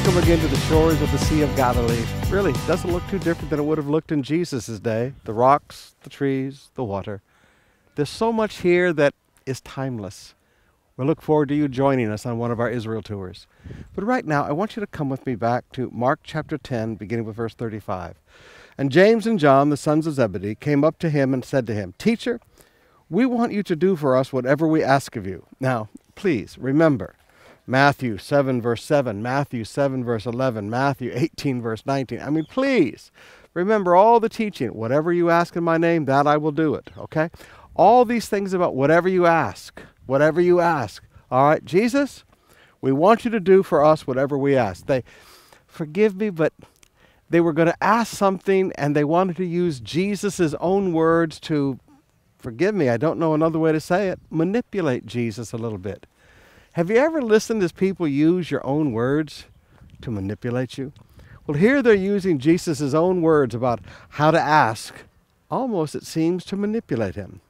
Welcome again to the shores of the Sea of Galilee. Really, it doesn't look too different than it would have looked in Jesus' day. The rocks, the trees, the water. There's so much here that is timeless. We look forward to you joining us on one of our Israel tours. But right now, I want you to come with me back to Mark chapter 10, beginning with verse 35. And James and John, the sons of Zebedee, came up to him and said to him, "Teacher, we want you to do for us whatever we ask of you." Now, please remember, Matthew 7, verse 7, Matthew 7, verse 11, Matthew 18, verse 19. I mean, please remember all the teaching. Whatever you ask in my name, that I will do it, okay? All these things about whatever you ask, whatever you ask. All right, Jesus, we want you to do for us whatever we ask. Forgive me, but they were going to ask something and they wanted to use Jesus' own words to, forgive me, I don't know another way to say it, manipulate Jesus a little bit. Have you ever listened as people use your own words to manipulate you? Well, here they're using Jesus' own words about how to ask, almost it seems to manipulate him.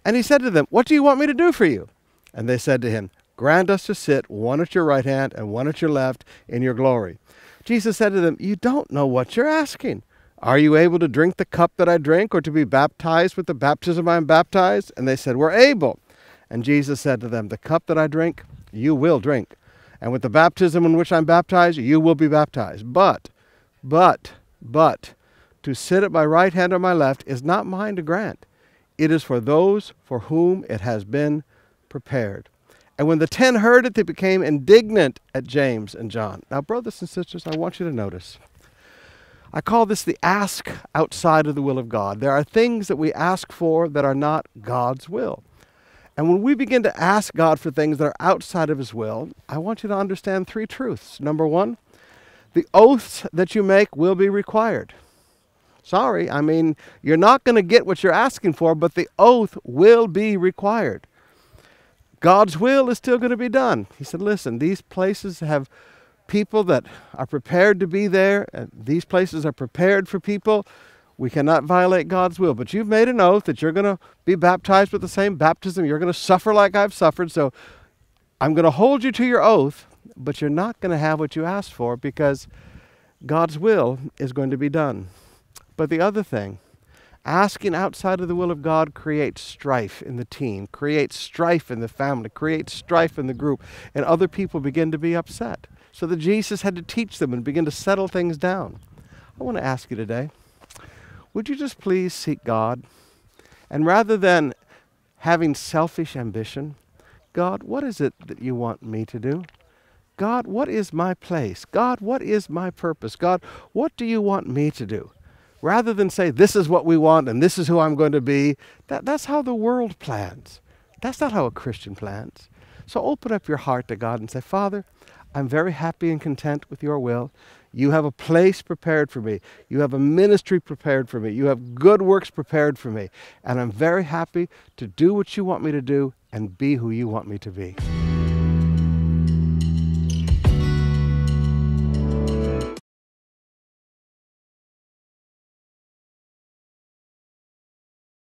And he said to them, "What do you want me to do for you?" And they said to him, "Grant us to sit one at your right hand and one at your left in your glory." Jesus said to them, "You don't know what you're asking. Are you able to drink the cup that I drink, or to be baptized with the baptism I am baptized?" And they said, "We're able." And Jesus said to them, "The cup that I drink, you will drink. And with the baptism in which I'm baptized, you will be baptized. But, to sit at my right hand or my left is not mine to grant. It is for those for whom it has been prepared." And when the 10 heard it, they became indignant at James and John. Now, brothers and sisters, I want you to notice. I call this the ask outside of the will of God. There are things that we ask for that are not God's will. And when we begin to ask God for things that are outside of his will, I want you to understand 3 truths. Number 1, the oaths that you make will be required. Sorry, I mean, you're not going to get what you're asking for, but the oath will be required. God's will is still going to be done. He said, listen, these places have people that are prepared to be there, and these places are prepared for people. We cannot violate God's will, but you've made an oath that you're going to be baptized with the same baptism. You're going to suffer like I've suffered, so I'm going to hold you to your oath, but you're not going to have what you asked for because God's will is going to be done. But the other thing, asking outside of the will of God creates strife in the team, creates strife in the family, creates strife in the group, and other people begin to be upset. So that Jesus had to teach them and begin to settle things down. I want to ask you today, would you just please seek God? And rather than having selfish ambition, God, what is it that you want me to do? God, what is my place? God, what is my purpose? God, what do you want me to do? Rather than say, this is what we want and this is who I'm going to be, that's how the world plans. That's not how a Christian plans. So open up your heart to God and say, Father, I'm very happy and content with your will. You have a place prepared for me. You have a ministry prepared for me. You have good works prepared for me. And I'm very happy to do what you want me to do and be who you want me to be.